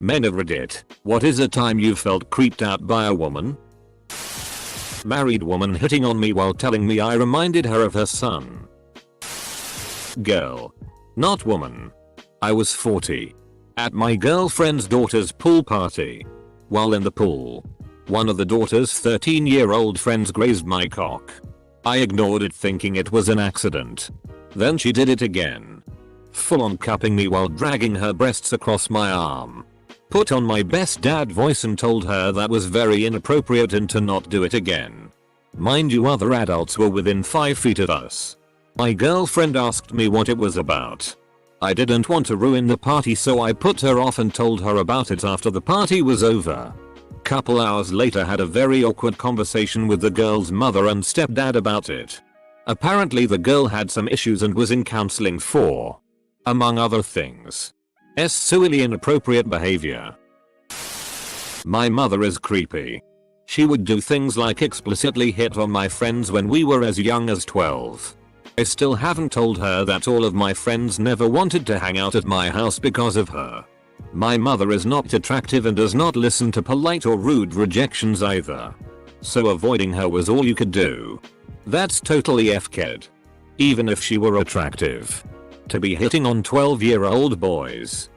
Men of Reddit, what is a time you felt creeped out by a woman? Married woman hitting on me while telling me I reminded her of her son. Girl. Not woman. I was 40. At my girlfriend's daughter's pool party. While in the pool, one of the daughter's 13-year-old friends grazed my cock. I ignored it thinking it was an accident. Then she did it again. Full on cupping me while dragging her breasts across my arm. Put on my best dad voice and told her that was very inappropriate and to not do it again. Mind you, other adults were within 5 feet of us. My girlfriend asked me what it was about. I didn't want to ruin the party, so I put her off and told her about it after the party was over. Couple hours later had a very awkward conversation with the girl's mother and stepdad about it. Apparently the girl had some issues and was in counseling for, among other things, sexually inappropriate behavior. My mother is creepy. She would do things like explicitly hit on my friends when we were as young as 12. I still haven't told her that all of my friends never wanted to hang out at my house because of her. My mother is not attractive and does not listen to polite or rude rejections either. So avoiding her was all you could do. That's totally f-kid. Even if she were attractive. To be hitting on 12-year-old boys.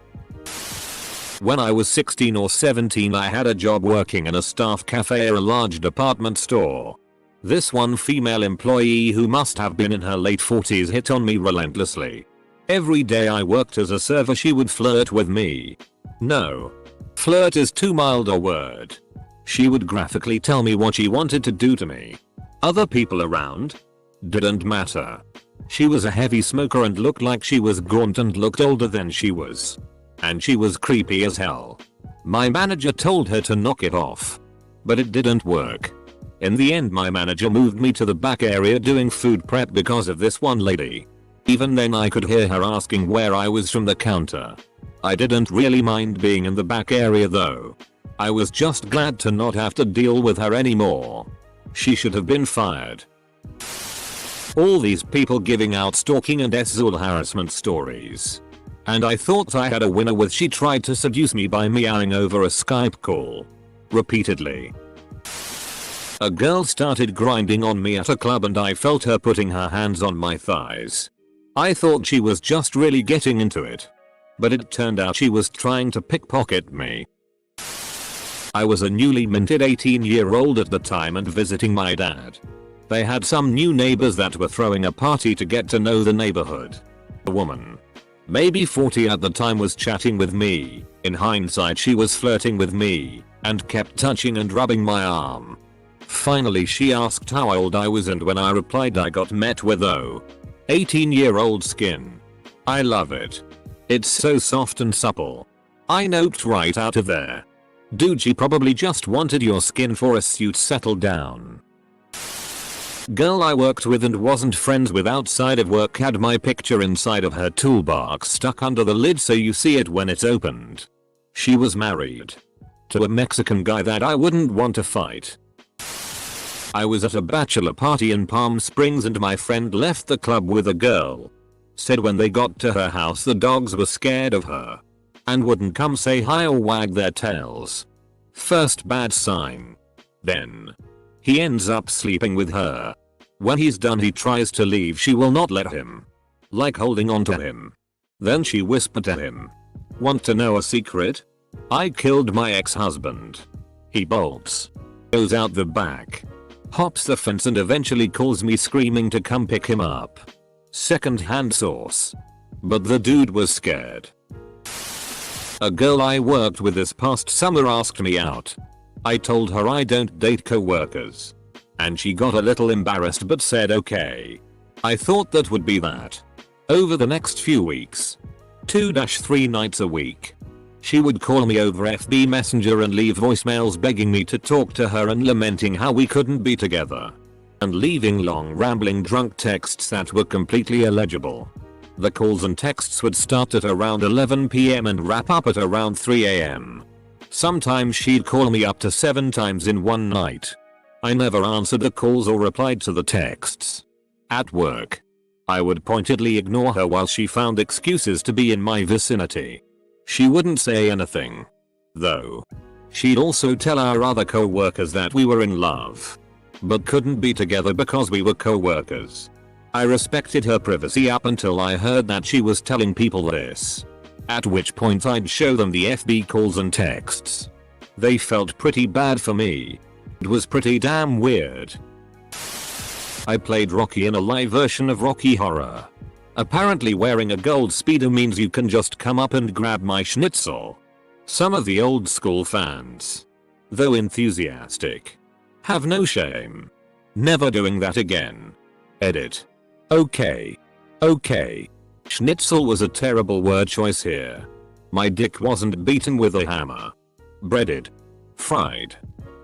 When I was 16 or 17, I had a job working in a staff cafe at a large department store. This one female employee, who must have been in her late 40s, hit on me relentlessly. Every day I worked as a server she would flirt with me. No. Flirt is too mild a word. She would graphically tell me what she wanted to do to me. Other people around? Didn't matter. She was a heavy smoker and looked like she was gaunt and looked older than she was. And she was creepy as hell. My manager told her to knock it off. But it didn't work. In the end, my manager moved me to the back area doing food prep because of this one lady. Even then I could hear her asking where I was from the counter. I didn't really mind being in the back area though. I was just glad to not have to deal with her anymore. She should have been fired. All these people giving out stalking and sexual harassment stories. And I thought I had a winner with she tried to seduce me by meowing over a Skype call. Repeatedly. A girl started grinding on me at a club and I felt her putting her hands on my thighs. I thought she was just really getting into it. But it turned out she was trying to pickpocket me. I was a newly minted 18-year-old at the time and visiting my dad. They had some new neighbors that were throwing a party to get to know the neighborhood. A woman, maybe 40 at the time, was chatting with me. In hindsight, she was flirting with me and kept touching and rubbing my arm. Finally she asked how old I was, and when I replied I got met with 18-year-old skin. I love it. It's so soft and supple. I noped right out of there. Dude, she probably just wanted your skin for a suit. Settle down. Girl I worked with and wasn't friends with outside of work had my picture inside of her toolbox stuck under the lid so you see it when it's opened. She was married to a Mexican guy that I wouldn't want to fight. I was at a bachelor party in Palm Springs and my friend left the club with a girl. Said when they got to her house the dogs were scared of her and wouldn't come say hi or wag their tails. First bad sign. Then he ends up sleeping with her. When he's done he tries to leave, she will not let him. Like holding on to him. Then she whispered to him, "Want to know a secret? I killed my ex-husband." He bolts. Goes out the back. Hops the fence and eventually calls me screaming to come pick him up. Second-hand source. But the dude was scared. A girl I worked with this past summer asked me out. I told her I don't date co-workers. And she got a little embarrassed but said okay. I thought that would be that. Over the next few weeks, 2-3 nights a week, she would call me over FB Messenger and leave voicemails begging me to talk to her and lamenting how we couldn't be together. And leaving long rambling drunk texts that were completely illegible. The calls and texts would start at around 11 PM and wrap up at around 3 AM. Sometimes she'd call me up to 7 times in one night. I never answered the calls or replied to the texts. At work, I would pointedly ignore her while she found excuses to be in my vicinity. She wouldn't say anything. though. She'd also tell our other co-workers that we were in love, but couldn't be together because we were co-workers. I respected her privacy up until I heard that she was telling people this, at which point I'd show them the FB calls and texts. They felt pretty bad for me. It was pretty damn weird. I played Rocky in a live version of Rocky Horror. Apparently wearing a gold speedo means you can just come up and grab my schnitzel. Some of the old school fans, though enthusiastic, have no shame. Never doing that again. Edit. Okay. Schnitzel was a terrible word choice here. My dick wasn't beaten with a hammer. Breaded, fried,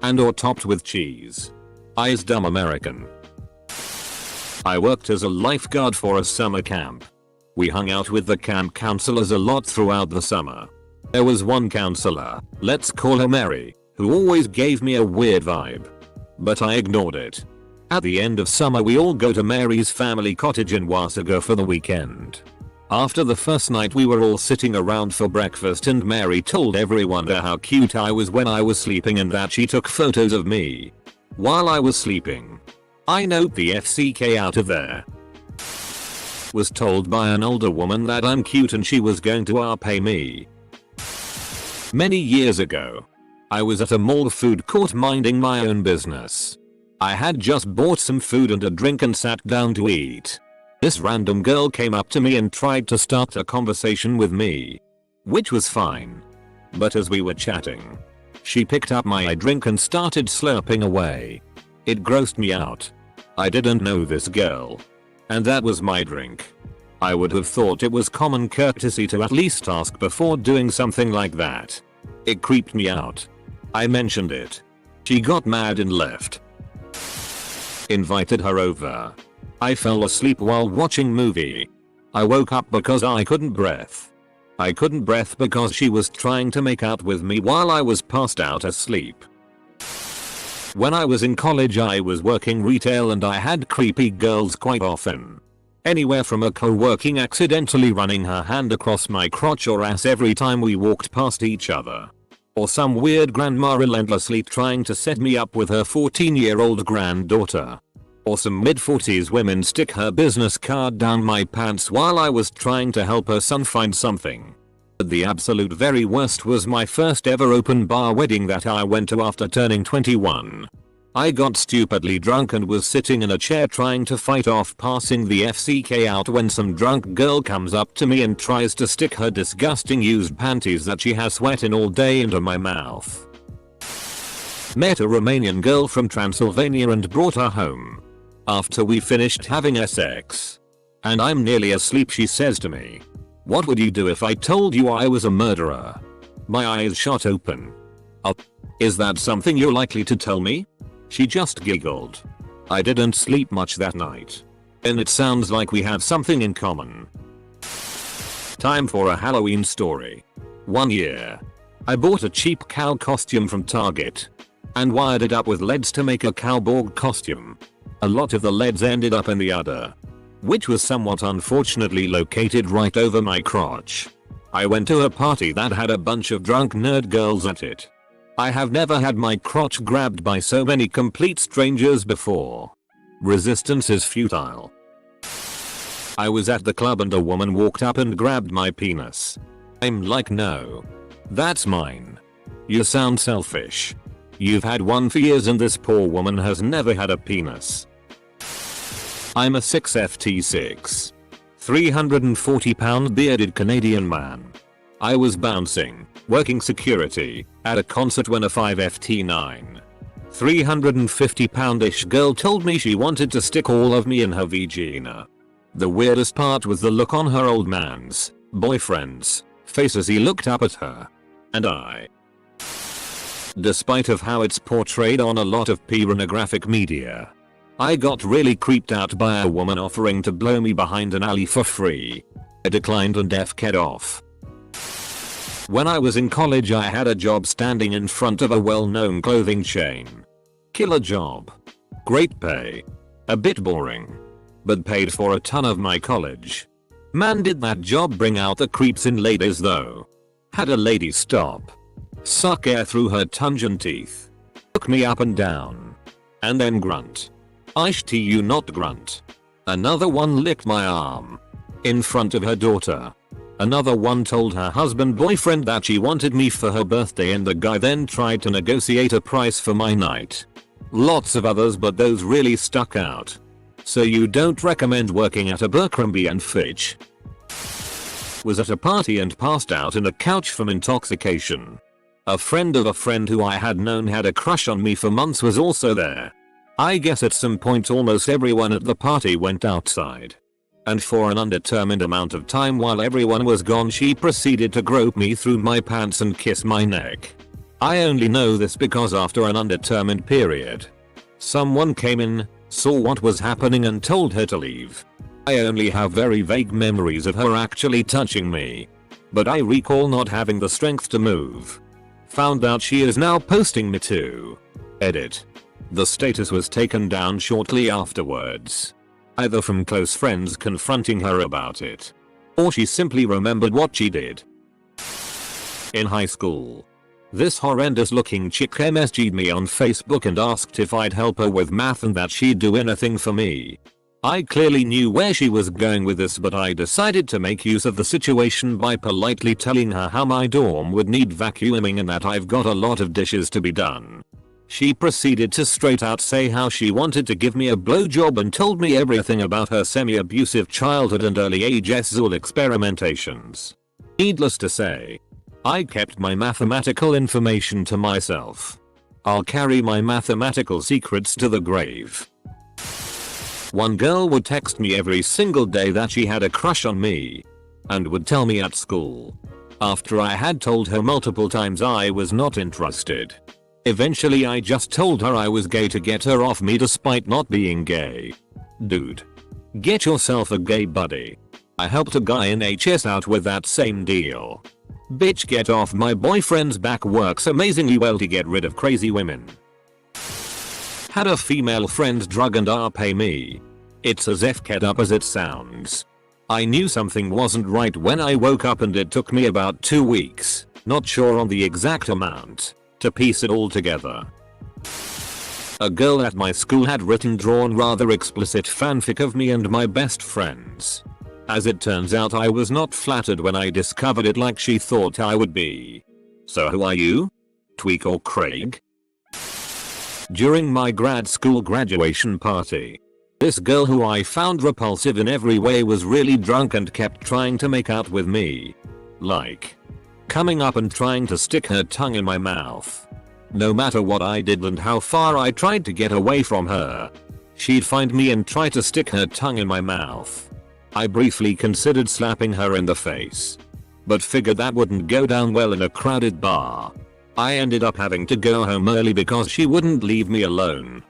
and or topped with cheese. I's dumb American. I worked as a lifeguard for a summer camp. We hung out with the camp counselors a lot throughout the summer. There was one counselor, let's call her Mary, who always gave me a weird vibe. But I ignored it. At the end of summer we all go to Mary's family cottage in Wasaga for the weekend. After the first night we were all sitting around for breakfast and Mary told everyone how cute I was when I was sleeping and that she took photos of me while I was sleeping. I note the FCK out of there. Was told by an older woman that I'm cute and she was going to pay me. Many years ago, I was at a mall food court minding my own business. I had just bought some food and a drink and sat down to eat. This random girl came up to me and tried to start a conversation with me, which was fine. But as we were chatting, she picked up my drink and started slurping away. It grossed me out. I didn't know this girl, and that was my drink. I would have thought it was common courtesy to at least ask before doing something like that. It creeped me out. I mentioned it. She got mad and left. Invited her over. I fell asleep while watching movie. I woke up because I couldn't breath. I couldn't breath because she was trying to make out with me while I was passed out asleep. When I was in college I was working retail and I had creepy girls quite often. Anywhere from a co-working accidentally running her hand across my crotch or ass every time we walked past each other. Or some weird grandma relentlessly trying to set me up with her 14-year-old granddaughter. Or some mid-40s women stick her business card down my pants while I was trying to help her son find something. But the absolute very worst was my first ever open bar wedding that I went to after turning 21. I got stupidly drunk and was sitting in a chair trying to fight off passing the FCK out when some drunk girl comes up to me and tries to stick her disgusting used panties that she has sweat in all day into my mouth. Met a Romanian girl from Transylvania and brought her home. After we finished having sex, and I'm nearly asleep, she says to me, "What would you do if I told you I was a murderer?" My eyes shot open. "Oh, is that something you're likely to tell me?" She just giggled. I didn't sleep much that night. And it sounds like we have something in common. Time for a Halloween story. One year, I bought a cheap cow costume from Target and wired it up with LEDs to make a cowboy costume. A lot of the LEDs ended up in the udder, which was somewhat unfortunately located right over my crotch. I went to a party that had a bunch of drunk nerd girls at it. I have never had my crotch grabbed by so many complete strangers before. Resistance is futile. I was at the club and a woman walked up and grabbed my penis. I'm like, no. That's mine. You sound selfish. You've had one for years and this poor woman has never had a penis. I'm a 6'6", 340-pound bearded Canadian man. I was bouncing, working security, at a concert when a 5'9", 350-poundish girl told me she wanted to stick all of me in her vagina. The weirdest part was the look on her old man's, boyfriend's, face as he looked up at her. And I. Despite of how it's portrayed on a lot of pornographic media, I got really creeped out by a woman offering to blow me behind an alley for free. I declined and f-ked off. When I was in college I had a job standing in front of a well-known clothing chain. Killer job. Great pay. A bit boring. But paid for a ton of my college. Man, did that job bring out the creeps in ladies though. Had a lady stop, suck air through her tongue and teeth, look me up and down, and then grunt. You not grunt. Another one licked my arm in front of her daughter. Another one told her husband boyfriend that she wanted me for her birthday and the guy then tried to negotiate a price for my night. Lots of others but those really stuck out. So you don't recommend working at Abercrombie & Fitch? Was at a party and passed out in a couch from intoxication. A friend of a friend who I had known had a crush on me for months was also there. I guess at some point almost everyone at the party went outside. And for an undetermined amount of time while everyone was gone she proceeded to grope me through my pants and kiss my neck. I only know this because after an undetermined period, someone came in, saw what was happening and told her to leave. I only have very vague memories of her actually touching me. But I recall not having the strength to move. Found out she is now posting me too. Edit. The status was taken down shortly afterwards. Either from close friends confronting her about it, or she simply remembered what she did. In high school, this horrendous looking chick MSG'd me on Facebook and asked if I'd help her with math and that she'd do anything for me. I clearly knew where she was going with this but I decided to make use of the situation by politely telling her how my dorm would need vacuuming and that I've got a lot of dishes to be done. She proceeded to straight out say how she wanted to give me a blowjob and told me everything about her semi-abusive childhood and early age SZUL experimentations. Needless to say, I kept my mathematical information to myself. I'll carry my mathematical secrets to the grave. One girl would text me every single day that she had a crush on me and would tell me at school. After I had told her multiple times I was not interested. Eventually I just told her I was gay to get her off me despite not being gay. Dude. Get yourself a gay buddy. I helped a guy in HS out with that same deal. Bitch get off my boyfriend's back works amazingly well to get rid of crazy women. Had a female friend drug and pay me. It's as effed up as it sounds. I knew something wasn't right when I woke up and it took me about 2 weeks, not sure on the exact amount, to piece it all together. A girl at my school had drawn rather explicit fanfic of me and my best friends. As it turns out I was not flattered when I discovered it like she thought I would be. So who are you? Tweak or Craig? During my grad school graduation party, this girl who I found repulsive in every way was really drunk and kept trying to make out with me. Like, coming up and trying to stick her tongue in my mouth. No matter what I did and how far I tried to get away from her, she'd find me and try to stick her tongue in my mouth. I briefly considered slapping her in the face, but figured that wouldn't go down well in a crowded bar. I ended up having to go home early because she wouldn't leave me alone.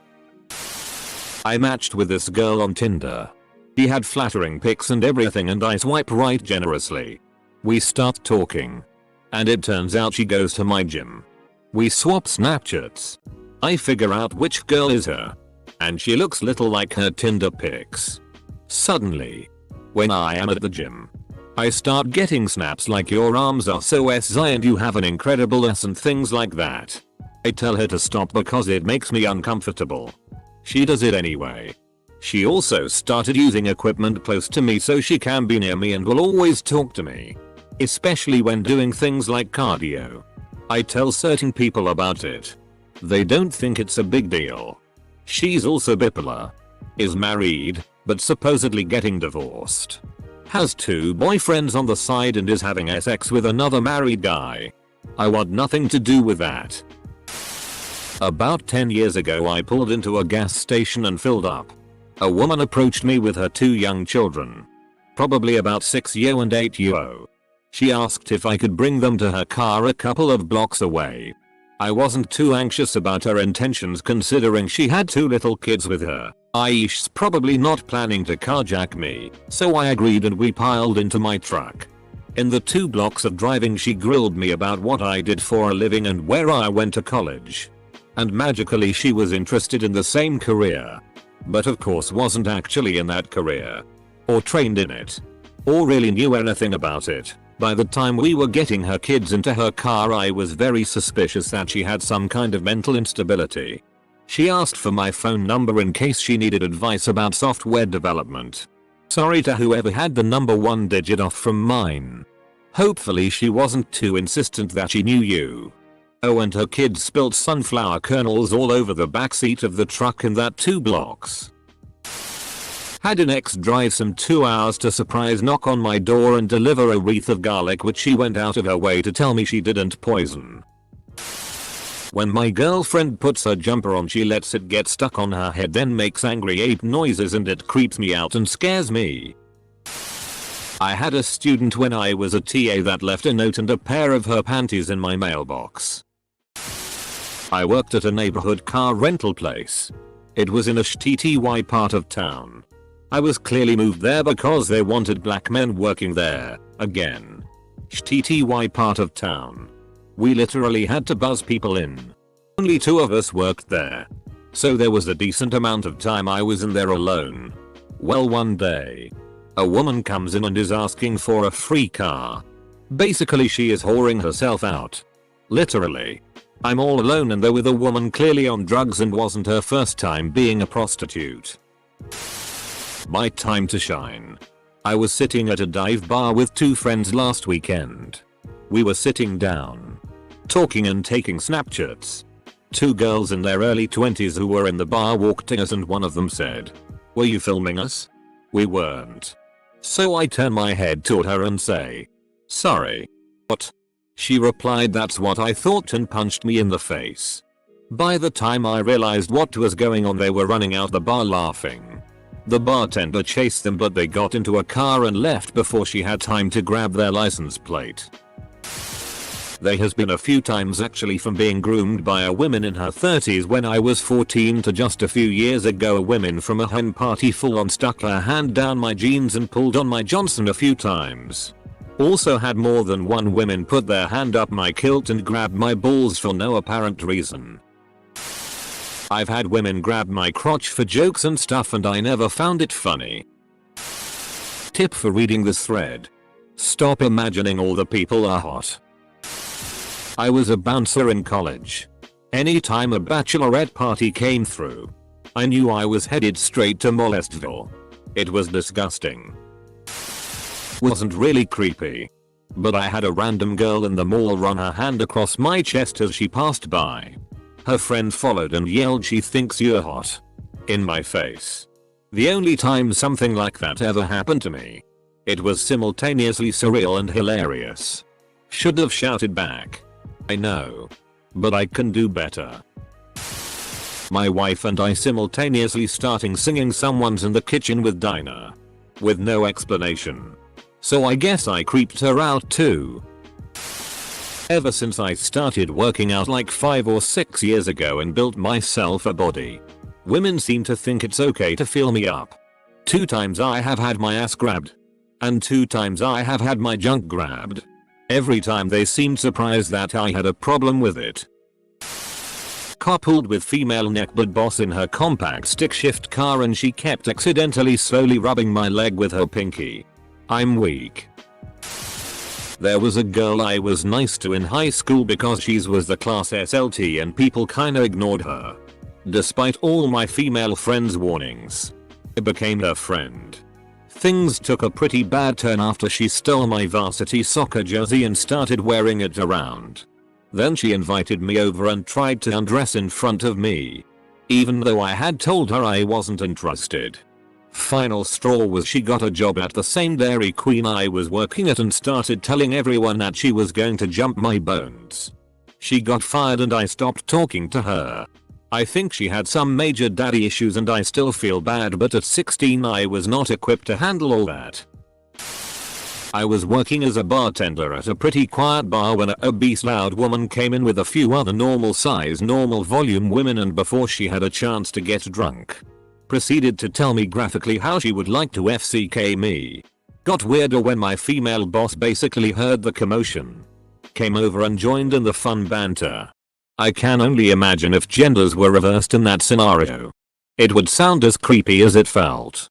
I matched with this girl on Tinder. She had flattering pics and everything and I swipe right generously. We start talking. And it turns out she goes to my gym. We swap Snapchats. I figure out which girl is her. And she looks little like her Tinder pics. Suddenly, when I am at the gym, I start getting snaps like your arms are so SI and you have an incredible ass and things like that. I tell her to stop because it makes me uncomfortable. She does it anyway. She also started using equipment close to me so she can be near me and will always talk to me. Especially when doing things like cardio. I tell certain people about it. They don't think it's a big deal. She's also bipolar. Is married, but supposedly getting divorced. Has 2 boyfriends on the side and is having sex with another married guy. I want nothing to do with that. About 10 years ago I pulled into a gas station and filled up. A woman approached me with her 2 young children. Probably about 6 year and 8 year. She asked if I could bring them to her car a couple of blocks away. I wasn't too anxious about her intentions considering she had 2 little kids with her. She's probably not planning to carjack me, so I agreed and we piled into my truck. In the 2 blocks of driving she grilled me about what I did for a living and where I went to college. And magically she was interested in the same career. But of course wasn't actually in that career. Or trained in it. Or really knew anything about it. By the time we were getting her kids into her car, I was very suspicious that she had some kind of mental instability. She asked for my phone number in case she needed advice about software development. Sorry to whoever had the number 1 digit off from mine. Hopefully she wasn't too insistent that she knew you. Oh, and her kids spilt sunflower kernels all over the backseat of the truck in that 2 blocks. Had an ex drive some 2 hours to surprise knock on my door and deliver a wreath of garlic which she went out of her way to tell me she didn't poison. When my girlfriend puts her jumper on, she lets it get stuck on her head, then makes angry ape noises, and it creeps me out and scares me. I had a student when I was a TA that left a note and a pair of her panties in my mailbox. I worked at a neighborhood car rental place. It was in a shitty part of town. I was clearly moved there because they wanted black men working there. Again. Shitty part of town. We literally had to buzz people in. Only 2 of us worked there. So there was a decent amount of time I was in there alone. Well, one day, a woman comes in and is asking for a free car. Basically she is whoring herself out. Literally. I'm all alone and there with a woman clearly on drugs and wasn't her first time being a prostitute. My time to shine. I was sitting at a dive bar with 2 friends last weekend. We were sitting down, talking and taking Snapchats. 2 girls in their early 20s who were in the bar walked in us and one of them said, "Were you filming us?" We weren't. So I turn my head toward her and say, "Sorry." "What?" She replied, "That's what I thought," and punched me in the face. By the time I realized what was going on, they were running out the bar laughing. The bartender chased them, but they got into a car and left before she had time to grab their license plate. There has been a few times actually, from being groomed by a woman in her 30s when I was 14 to just a few years ago, a woman from a hen party full on stuck her hand down my jeans and pulled on my Johnson a few times. Also had more than one woman put their hand up my kilt and grab my balls for no apparent reason. I've had women grab my crotch for jokes and stuff and I never found it funny. Tip for reading this thread: stop imagining all the people are hot. I was a bouncer in college. Anytime a bachelorette party came through, I knew I was headed straight to Molestville. It was disgusting. Wasn't really creepy, but I had a random girl in the mall run her hand across my chest as she passed by. Her friend followed and yelled, "She thinks you're hot," in my face. The only time something like that ever happened to me. It was simultaneously surreal and hilarious. Should have shouted back. I know, but I can do better. My wife and I simultaneously starting singing "Someone's in the Kitchen" with Dinah, with no explanation. So I guess I creeped her out too. Ever since I started working out like 5 or 6 years ago and built myself a body, women seem to think it's okay to fill me up. 2 times I have had my ass grabbed, and 2 times I have had my junk grabbed. Every time they seemed surprised that I had a problem with it. Carpooled with female neckbud boss in her compact stick shift car and she kept accidentally slowly rubbing my leg with her pinky. I'm weak. There was a girl I was nice to in high school because she was the class SLT and people kinda ignored her. Despite all my female friends' warnings, I became her friend. Things took a pretty bad turn after she stole my varsity soccer jersey and started wearing it around. Then she invited me over and tried to undress in front of me, even though I had told her I wasn't interested. Final straw was she got a job at the same Dairy Queen I was working at and started telling everyone that she was going to jump my bones. She got fired and I stopped talking to her. I think she had some major daddy issues and I still feel bad, but at 16 I was not equipped to handle all that. I was working as a bartender at a pretty quiet bar when a obese loud woman came in with a few other normal size normal volume women, and before she had a chance to get drunk, proceeded to tell me graphically how she would like to FCK me. Got weirder when my female boss basically heard the commotion, came over and joined in the fun banter. I can only imagine if genders were reversed in that scenario. It would sound as creepy as it felt.